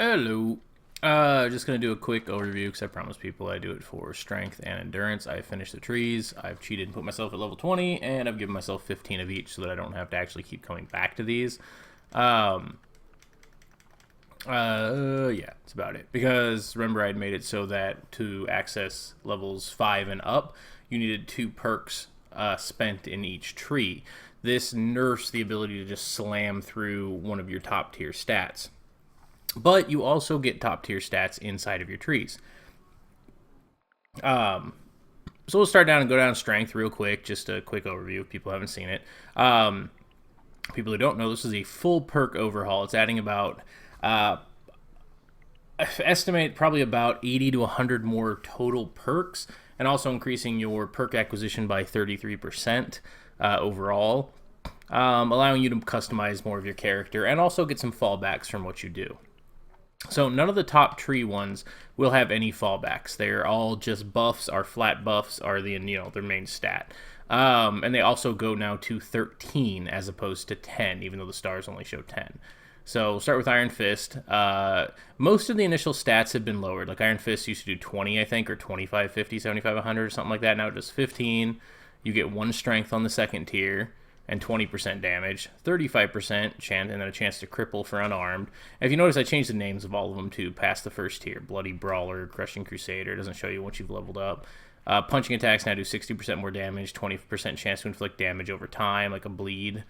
Hello. Just gonna do a quick overview because I promised people I do it for strength and endurance. I finished the trees. I've cheated and put myself at level 20, and I've given myself 15 of each so that I don't have to actually keep coming back to these. Yeah, that's about it. Because remember, I'd made it so that to access levels 5 and up, you needed 2 perks spent in each tree. This nerfs the ability to just slam through one of your top tier stats. But you also get top tier stats inside of your trees. So we'll start down and go down strength real quick. Just a quick overview if people haven't seen it. People who don't know, this is a full perk overhaul. It's adding about, I estimate probably about 80 to 100 more total perks, and also increasing your perk acquisition by 33% overall, allowing you to customize more of your character and also get some fallbacks from what you do. So none of the top tree ones will have any fallbacks. They're all just buffs. Our flat buffs are their main stat. And they also go now to 13 as opposed to 10, even though the stars only show 10. So we'll start with Iron Fist. Most of the initial stats have been lowered. Like Iron Fist used to do 20, I think, or 25, 50, 75, 100, or something like that. Now it does 15. You get 1 strength on the second tier and 20% damage, 35% chance, and then a chance to cripple for unarmed. And if you notice, I changed the names of all of them to past the first tier. Bloody Brawler, Crushing Crusader, doesn't show you once you've leveled up. Punching attacks now do 60% more damage, 20% chance to inflict damage over time, like a bleed.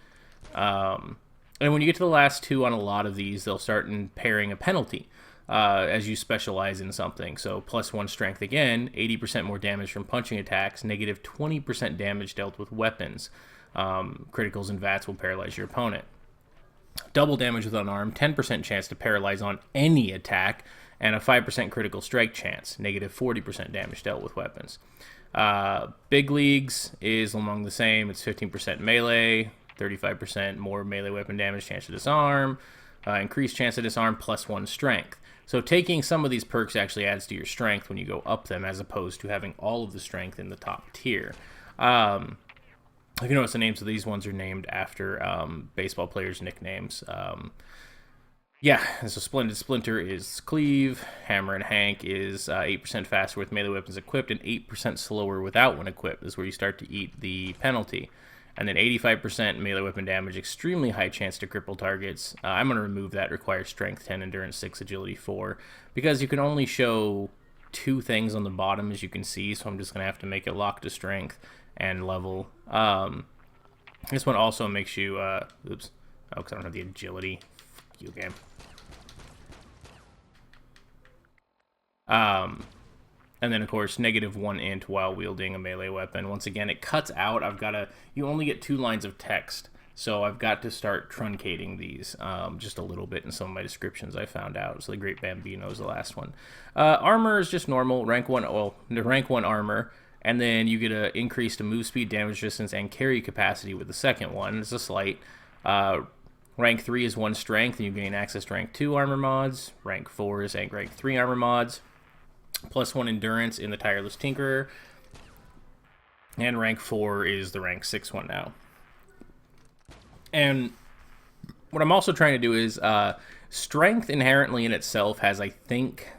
And when you get to the last 2 on a lot of these, they'll start pairing a penalty as you specialize in something. So plus 1 strength again, 80% more damage from punching attacks, negative 20% damage dealt with weapons. Criticals and VATs will paralyze your opponent. Double damage with unarmed, 10% chance to paralyze on any attack, and a 5% critical strike chance, negative 40% damage dealt with weapons. Big Leagues is among the same. It's 15% melee, 35% more melee weapon damage, chance to disarm, increased chance to disarm, plus 1 strength. So taking some of these perks actually adds to your strength when you go up them, as opposed to having all of the strength in the top tier. If you notice, the names of these ones are named after baseball players' nicknames. Yeah, and so Splendid Splinter is Cleave. Hammer and Hank is 8% faster with melee weapons equipped and 8% slower without one equipped. This is where you start to eat the penalty. And then 85% melee weapon damage, extremely high chance to cripple targets. I'm going to remove that, requires Strength 10, Endurance 6, Agility 4, because you can only show 2 things on the bottom, as you can see, so I'm just going to have to make it lock to Strength and level. This one also makes you, oops, oh, because I don't have the agility. F you, game. And then, of course, negative 1 int while wielding a melee weapon. Once again, it cuts out. You only get 2 lines of text, so I've got to start truncating these just a little bit in some of my descriptions I found out. So the Great Bambino is the last one. Armor is just normal, rank 1 armor. And then you get an increase to move speed, damage resistance, and carry capacity with the second one. It's a slight. Rank 3 is 1 strength, and you gain access to rank 2 armor mods. Rank 4 is rank 3 armor mods. Plus 1 endurance in the Tireless Tinkerer. And rank 4 is the rank 6 one now. And what I'm also trying to do is strength inherently in itself has, I think,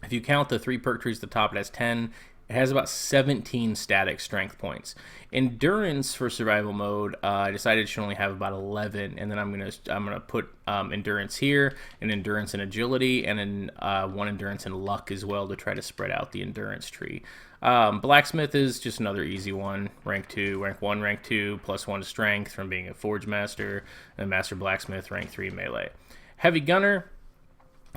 if you count the 3 perk trees at the top, it has 10. It has about 17 static strength points. Endurance for survival mode, I decided it should only have about 11, and then I'm gonna put endurance here, and endurance and agility, and then 1 endurance and luck as well to try to spread out the endurance tree. Blacksmith is just another easy one. Rank 2, rank 1, rank 2, plus 1 strength from being a forge master, and master blacksmith, rank 3 melee. Heavy gunner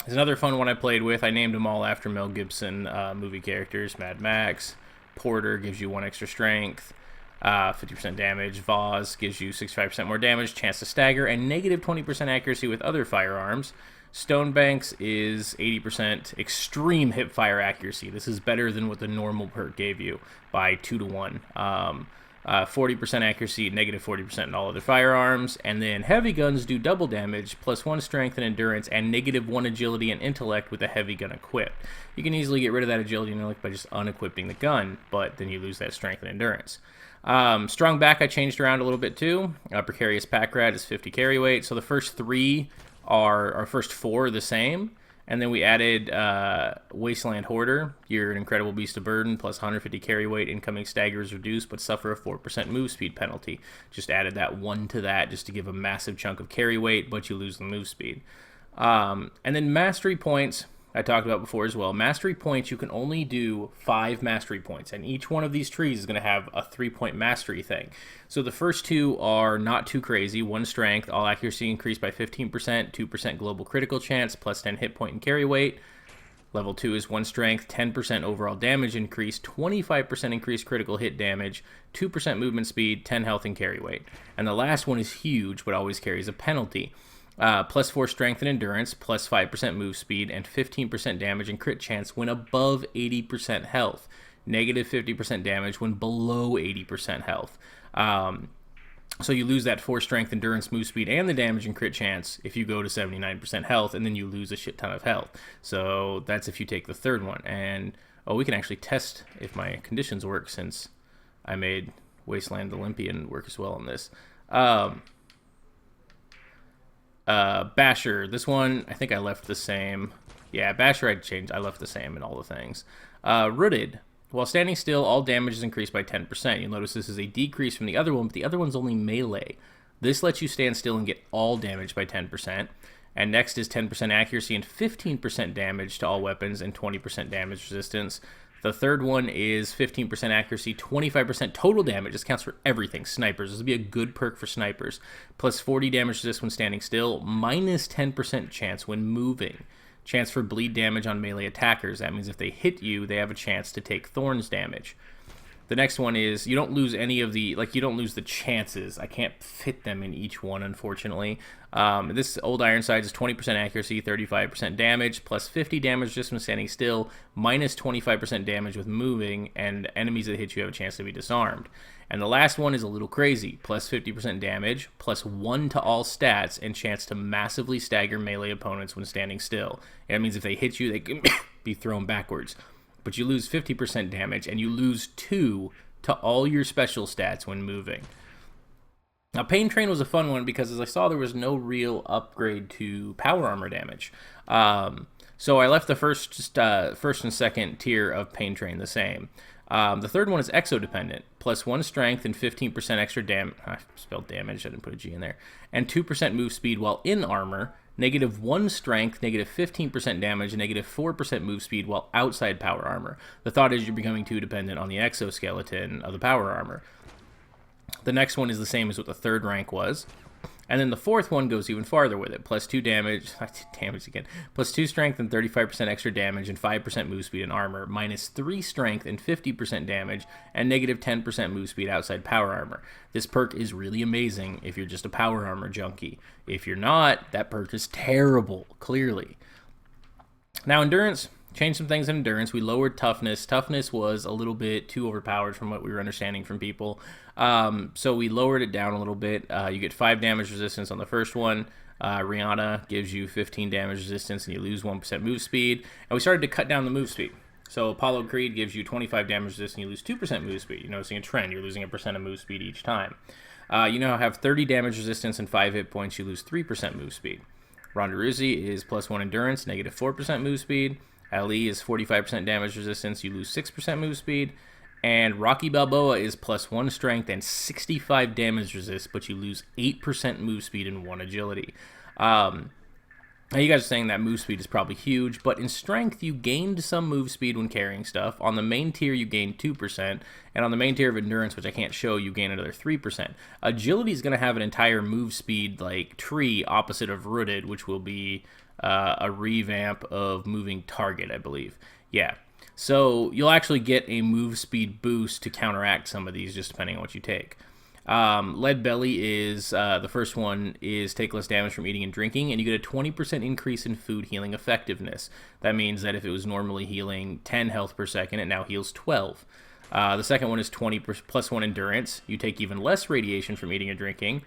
is another fun one I played with. I named them all after Mel Gibson movie characters. Mad Max. Porter gives you 1 extra strength, 50% damage. Vaz gives you 65% more damage, chance to stagger, and negative 20% accuracy with other firearms. Stonebanks is 80% extreme hipfire accuracy. This is better than what the normal perk gave you by 2 to 1. 40% accuracy, negative 40% in all other firearms, and then heavy guns do double damage, plus 1 strength and endurance, and negative 1 agility and intellect with a heavy gun equipped. You can easily get rid of that agility and intellect by just unequipping the gun, but then you lose that strength and endurance. Strong back I changed around a little bit too. Precarious Pack Rat is 50 carry weight, so the first 3 are, our first 4 are the same, And then we added Wasteland Hoarder. You're an incredible beast of burden, plus 150 carry weight. Incoming stagger is reduced, but suffer a 4% move speed penalty. Just added that 1 to that just to give a massive chunk of carry weight, but you lose the move speed. And then mastery points, I talked about before as well. Mastery points, you can only do 5 mastery points, and each one of these trees is going to have a 3-point mastery thing. So the first 2 are not too crazy. 1 strength, all accuracy increased by 15%, 2% global critical chance, plus 10 hit point and carry weight. Level 2 is 1 strength, 10% overall damage increase, 25% increased critical hit damage, 2% movement speed, 10 health and carry weight. And the last one is huge, but always carries a penalty. Plus 4 strength and endurance, plus 5% move speed, and 15% damage and crit chance when above 80% health. Negative 50% damage when below 80% health. So you lose that 4 strength, endurance, move speed, and the damage and crit chance if you go to 79% health, and then you lose a shit ton of health. So that's if you take the third one. And, we can actually test if my conditions work, since I made Wasteland Olympian work as well on this. Basher, this one I think I left the same. Yeah, Basher I left the same in all the things. Rooted, while standing still, all damage is increased by 10%. You'll notice this is a decrease from the other one, but the other one's only melee. This lets you stand still and get all damage by 10%. And next is 10% accuracy and 15% damage to all weapons and 20% damage resistance. The third one is 15% accuracy, 25% total damage. This counts for everything. Snipers. This would be a good perk for snipers. Plus 40 damage resist when standing still. Minus 10% chance when moving. Chance for bleed damage on melee attackers. That means if they hit you, they have a chance to take thorns damage. The next one is you don't lose any of the, you don't lose the chances. I can't fit them in each one, unfortunately. This Old Ironsides is 20% accuracy, 35% damage, plus 50 damage just when standing still, minus 25% damage with moving, and enemies that hit you have a chance to be disarmed. And the last one is a little crazy, plus 50% damage, plus 1 to all stats, and chance to massively stagger melee opponents when standing still. And that means if they hit you, they can be thrown backwards. But you lose 50% damage, and you lose 2 to all your special stats when moving. Now, Pain Train was a fun one because, as I saw, there was no real upgrade to power armor damage. So I left the first and second tier of Pain Train the same. The third one is exo-dependent, plus 1 strength and 15% extra damage. I spelled damage, I didn't put a G in there. And 2% move speed while in armor. Negative 1 strength, negative 15% damage, and negative 4% move speed while outside power armor. The thought is you're becoming too dependent on the exoskeleton of the power armor. The next one is the same as what the third rank was. And then the fourth one goes even farther with it. Plus 2 damage, plus 2 strength and 35% extra damage and 5% move speed and armor. Minus 3 strength and 50% damage and negative 10% move speed outside power armor. This perk is really amazing if you're just a power armor junkie. If you're not, that perk is terrible, clearly. Now, endurance. Changed some things in endurance. We lowered toughness. Toughness was a little bit too overpowered from what we were understanding from people. So we lowered it down a little bit. You get 5 damage resistance on the first one. Rihanna gives you 15 damage resistance and you lose 1% move speed. And we started to cut down the move speed. So Apollo Creed gives you 25 damage resistance and you lose 2% move speed. You're noticing a trend. You're losing a percent of move speed each time. You now have 30 damage resistance and 5 hit points. You lose 3% move speed. Ronda Rousey is plus 1 endurance, negative 4% move speed. Ali is 45% damage resistance, you lose 6% move speed. And Rocky Balboa is plus 1 strength and 65 damage resist, but you lose 8% move speed and 1 agility. Now you guys are saying that move speed is probably huge, but in strength you gained some move speed when carrying stuff. On the main tier you gain 2%, and on the main tier of endurance, which I can't show, you gain another 3%. Agility is going to have an entire move speed tree opposite of rooted, which will be a revamp of moving target, I believe. Yeah. So you'll actually get a move speed boost to counteract some of these, just depending on what you take. Lead Belly is, the first one is take less damage from eating and drinking, and you get a 20% increase in food healing effectiveness. That means that if it was normally healing 10 health per second, it now heals 12. The second one is 20 plus 1 endurance. You take even less radiation from eating or drinking.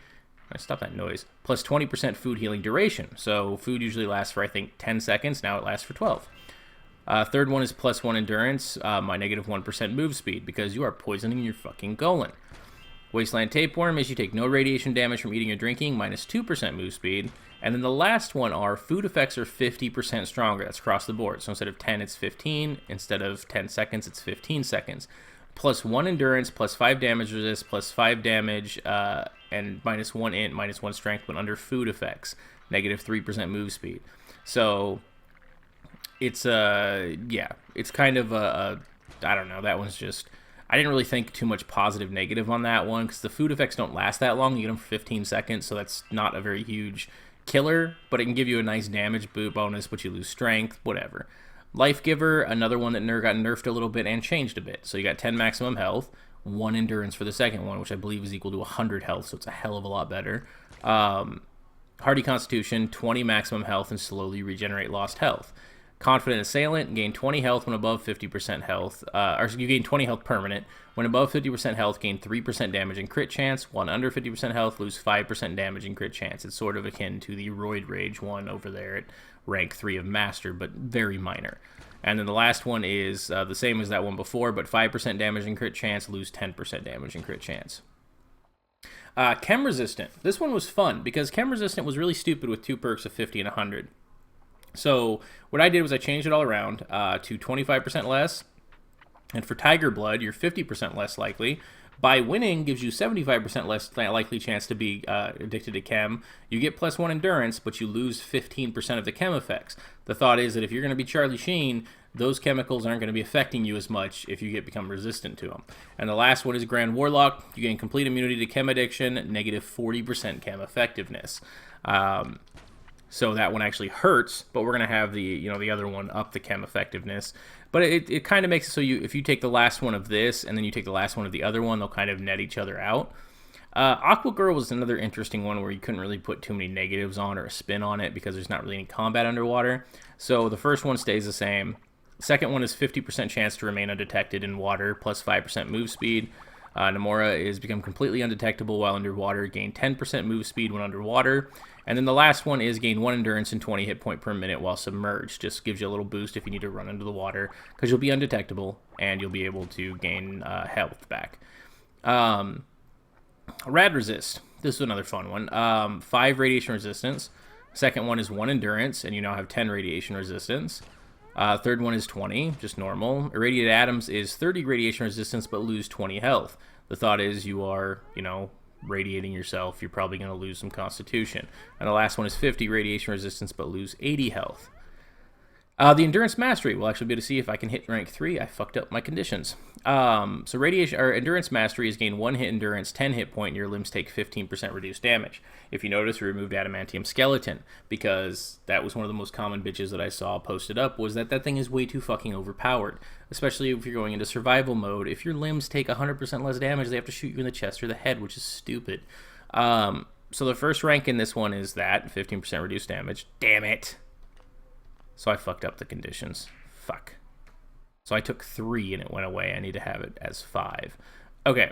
Stop that noise. Plus 20% food healing duration. So food usually lasts for, I think, 10 seconds. Now it lasts for 12. Third one is plus 1 endurance, my negative 1% move speed, because you are poisoning your fucking colon. Wasteland Tapeworm is you take no radiation damage from eating or drinking, minus 2% move speed. And then the last one are food effects are 50% stronger. That's across the board. So instead of 10, it's 15. Instead of 10 seconds, it's 15 seconds. Plus 1 endurance, plus 5 damage resist, plus 5 damage, and minus 1 int, minus 1 strength when under food effects. Negative 3% move speed. So it's yeah, it's kind of I don't know. That one's just, I didn't really think too much positive negative on that one because the food effects don't last that long. You get them for 15 seconds, so that's not a very huge killer, but it can give you a nice damage boot bonus, but you lose strength, whatever. Life Giver, another one that got nerfed a little bit and changed a bit. So you got 10 maximum health, 1 endurance for the second one, which I believe is equal to 100 health, so it's a hell of a lot better. Hardy Constitution, 20 maximum health and slowly regenerate lost health. Confident Assailant, gain 20 health when above 50% health, or you gain 20 health permanent. When above 50% health, gain 3% damage and crit chance. When under 50% health, lose 5% damage and crit chance. It's sort of akin to the Roid Rage one over there at rank 3 of Master, but very minor. And then the last one is the same as that one before, but 5% damage and crit chance, lose 10% damage and crit chance. Chem Resistant. This one was fun because Chem Resistant was really stupid with 2 perks of 50 and 100. So what I did was I changed it all around to 25% less. And for Tiger Blood, you're 50% less likely. By winning gives you 75% less likely chance to be addicted to chem. You get plus 1 endurance, but you lose 15% of the chem effects. The thought is that if you're going to be Charlie Sheen, those chemicals aren't going to be affecting you as much if you become resistant to them. And the last one is Grand Warlock. You gain complete immunity to chem addiction, negative 40% chem effectiveness. So that one actually hurts, but we're going to have the other one up the chem effectiveness. But it kind of makes it so if you take the last one of this and then you take the last one of the other one, they'll kind of net each other out. Aqua Girl was another interesting one where you couldn't really put too many negatives on or a spin on it because there's not really any combat underwater. So the first one stays the same. The second one is 50% chance to remain undetected in water, plus 5% move speed. Namora is become completely undetectable while underwater, gain 10% move speed when underwater. And then the last one is gain 1 endurance and 20 hit point per minute while submerged. Just gives you a little boost if you need to run under the water because you'll be undetectable and you'll be able to gain health back. Rad Resist. This is another fun one. 5 radiation resistance. Second one is 1 endurance and you now have 10 radiation resistance. Third one is 20, just normal. Irradiated Atoms is 30 radiation resistance but lose 20 health. The thought is you are, radiating yourself, you're probably going to lose some constitution. And the last one is 50 radiation resistance but lose 80 health. The Endurance Mastery, we'll actually be able to see if I can hit rank 3. I fucked up my conditions. So Endurance Mastery is gain 1 hit endurance, 10 hit point, and your limbs take 15% reduced damage. If you notice, we removed Adamantium Skeleton because that was one of the most common bitches that I saw posted up, was that thing is way too fucking overpowered. Especially if you're going into survival mode. If your limbs take 100% less damage, they have to shoot you in the chest or the head, which is stupid. So the first rank in this one is that, 15% reduced damage. Damn it. So I fucked up the conditions. Fuck. So I took 3 and it went away. I need to have it as 5. Okay.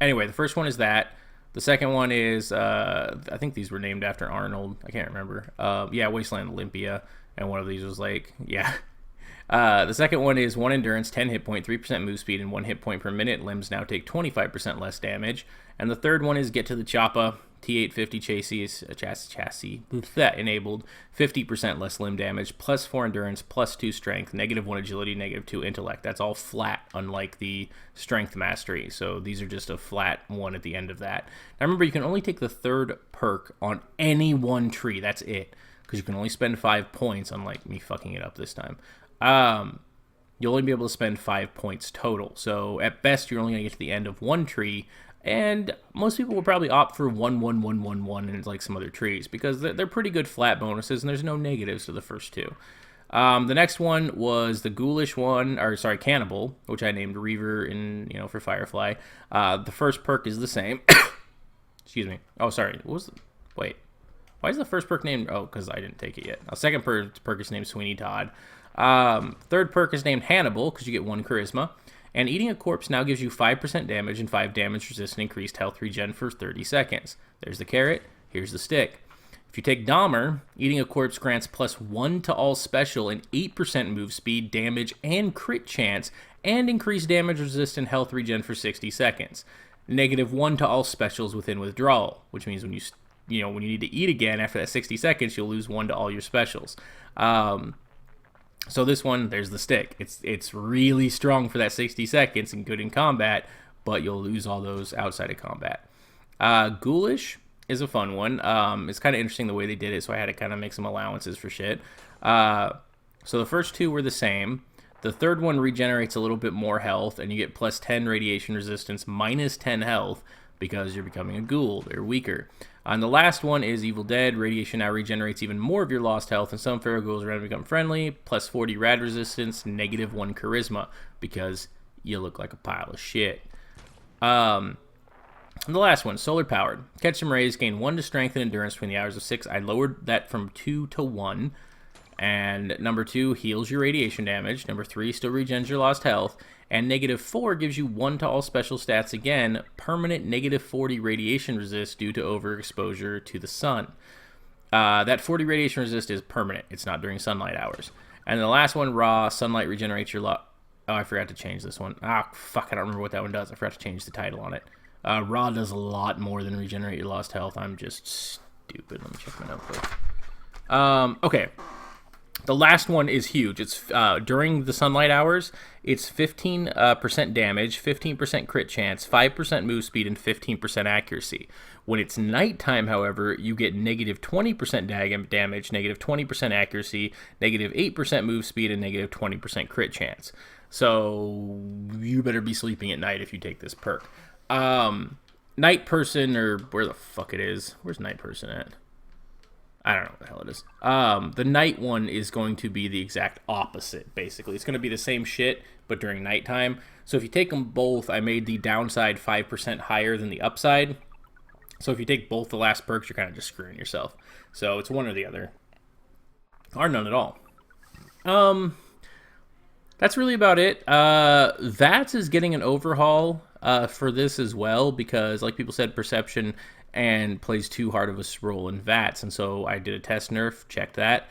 Anyway, the first one is that. The second one is, I think these were named after Arnold. I can't remember. Yeah, Wasteland Olympia. And one of these was like, yeah. The second one is 1 endurance, 10 hit point, 3% move speed, and 1 hit point per minute. Limbs now take 25% less damage. And the third one is Get to the Choppa. T850 chassis that enabled 50% less limb damage, plus 4 endurance, plus 2 strength, negative 1 agility, negative 2 intellect. That's all flat, unlike the strength mastery. So these are just a flat 1 at the end of that. Now remember, you can only take the third perk on any one tree. That's it, because you can only spend 5 points, unlike me fucking it up this time. You'll only be able to spend 5 points total. So at best, you're only going to get to the end of one tree. And most people will probably opt for 1, 1, 1, 1, 1 and like some other trees because they're pretty good flat bonuses and there's no negatives to the first 2. The next one was the Ghoulish one, Cannibal, which I named Reaver for Firefly. The first perk is the same. Excuse me. Oh, sorry. Wait. Why is the first perk named? Oh, because I didn't take it yet. Second perk is named Sweeney Todd. Third perk is named Hannibal because you get 1 charisma. And eating a corpse now gives you 5% damage and 5 damage resistant increased health regen for 30 seconds. There's the carrot. Here's the stick. If you take Dahmer, eating a corpse grants plus 1 to all special and 8% move speed, damage, and crit chance and increase damage resist and health regen for 60 seconds. -1 to all specials within withdrawal, which means when when you need to eat again after that 60 seconds, you'll lose 1 to all your specials. So this one, there's the stick. It's really strong for that 60 seconds and good in combat, but you'll lose all those outside of combat. Ghoulish is a fun one. It's kind of interesting the way they did it, so I had to kind of make some allowances for shit. So the first two were the same. The third one regenerates a little bit more health, and you get +10 radiation resistance, -10 health, because you're becoming a ghoul. They're weaker. And the last one is Evil Dead. Radiation now regenerates even more of your lost health, and some feral ghouls around become friendly. +40 rad resistance, -1 charisma, because you look like a pile of shit. And the last one, solar powered. Catch some rays, gain 1 to strength and endurance between the hours of 6. I lowered that from 2 to 1. And number 2 heals your radiation damage. Number 3 still regens your lost health. And -4 gives you 1 to all special stats again. Permanent -40 radiation resist due to overexposure to the sun. That 40 radiation resist is permanent. It's not during sunlight hours. And the last one, raw. Sunlight regenerates your Oh, I forgot to change this one. Fuck, I don't remember what that one does. I forgot to change the title on it. Raw does a lot more than regenerate your lost health. I'm just stupid. Let me check my notebook. Okay. The last one is huge. It's during the sunlight hours, it's 15% damage, 15% crit chance, 5% move speed, and 15% accuracy. When it's nighttime, however, you get -20% damage, -20% accuracy, -8% move speed, and -20% crit chance. So you better be sleeping at night if you take this perk. Night person, or where the fuck it is. Where's night person at? I don't know what the hell it is. The night one is going to be the exact opposite, basically. It's going to be the same shit, but during nighttime. So if you take them both, I made the downside 5% higher than the upside. So if you take both the last perks, you're kind of just screwing yourself. So it's one or the other. Or none at all. That's really about it. VATS is getting an overhaul for this as well, because like people said, perception and plays too hard of a role in VATS, and so I did a test nerf, checked that.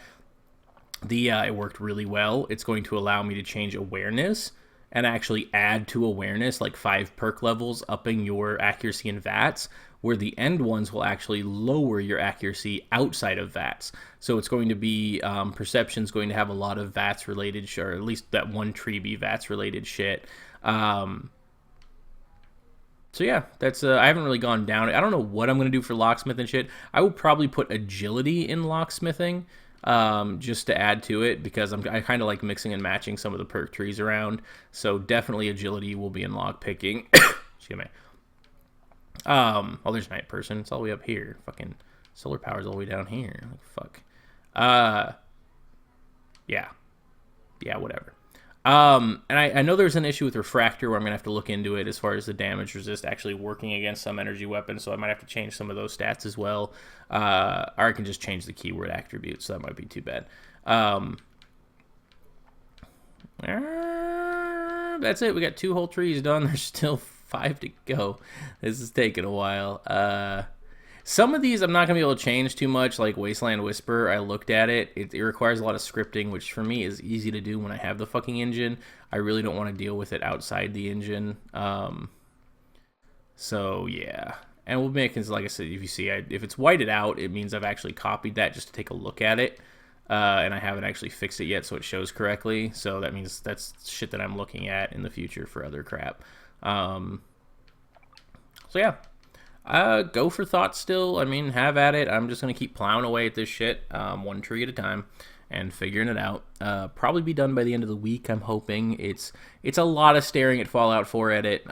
It worked really well. It's going to allow me to change awareness and actually add to awareness, like 5 perk levels, upping your accuracy in VATS, where the end ones will actually lower your accuracy outside of VATS. So it's going to be, perception's going to have a lot of VATS related, or at least that one tree be VATS related shit. So yeah, that's I haven't really gone down. I don't know what I'm going to do for locksmith and shit. I will probably put agility in locksmithing just to add to it, because I kind of like mixing and matching some of the perk trees around. So definitely agility will be in lockpicking. Excuse me. Oh, there's night person. It's all the way up here. Fucking solar power's all the way down here. Like, fuck. Yeah, whatever. And I know there's an issue with refractor where I'm going to have to look into it as far as the damage resist actually working against some energy weapons, so I might have to change some of those stats as well. Or I can just change the keyword attribute, so that might be too bad. That's it. We got 2 whole trees done. There's still 5 to go. This is taking a while. Some of these I'm not going to be able to change too much, like Wasteland Whisper. I looked at it. It requires a lot of scripting, which for me is easy to do when I have the fucking engine. I really don't want to deal with it outside the engine. So, yeah. And we'll make it, like I said, if you see, if it's whited out, it means I've actually copied that just to take a look at it. And I haven't actually fixed it yet, so it shows correctly. So that means that's shit that I'm looking at in the future for other crap. So, yeah. Go for thought still. I mean, have at it. I'm just going to keep plowing away at this shit, 1 tree at a time, and figuring it out. Probably be done by the end of the week, I'm hoping. It's a lot of staring at Fallout 4 edit.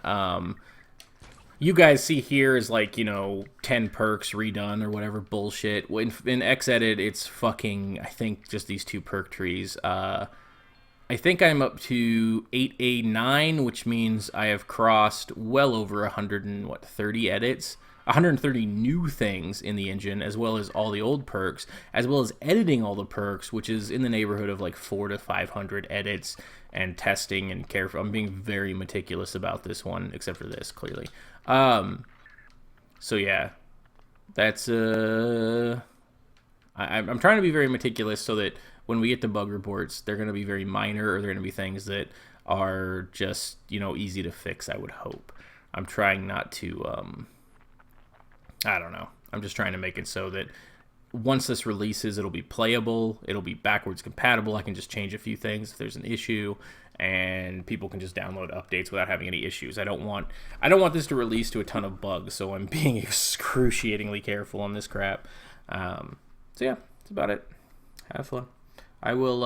You guys see here is like, 10 perks redone or whatever bullshit. In X-Edit, it's fucking, I think, just these 2 perk trees. I think I'm up to 8A9, which means I have crossed well over 130 edits, 130 new things in the engine, as well as all the old perks, as well as editing all the perks, which is in the neighborhood of like 400 to 500 edits and testing and careful. I'm being very meticulous about this one, except for this, clearly. So yeah, that's I'm trying to be very meticulous so that when we get the bug reports, they're going to be very minor, or they're going to be things that are just, you know, easy to fix, I would hope. I'm trying not to, I don't know. I'm just trying to make it so that once this releases, it'll be playable, it'll be backwards compatible. I can just change a few things if there's an issue, and people can just download updates without having any issues. I don't want this to release to a ton of bugs, so I'm being excruciatingly careful on this crap. So yeah, that's about it. Have fun. I will,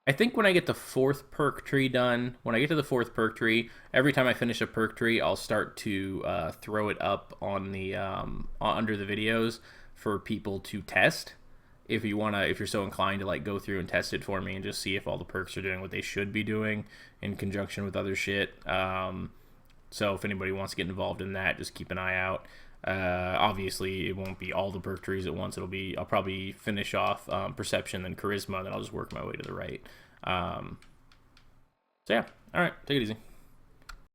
I think when I get the 4th perk tree done, when I get to the 4th perk tree, every time I finish a perk tree, I'll start to throw it up on the under the videos for people to test. If you're so inclined to like go through and test it for me and just see if all the perks are doing what they should be doing in conjunction with other shit. So if anybody wants to get involved in that, just keep an eye out. Obviously it won't be all the perk trees at once. I'll probably finish off perception, then charisma, then I'll just work my way to the right. So yeah, all right, take it easy.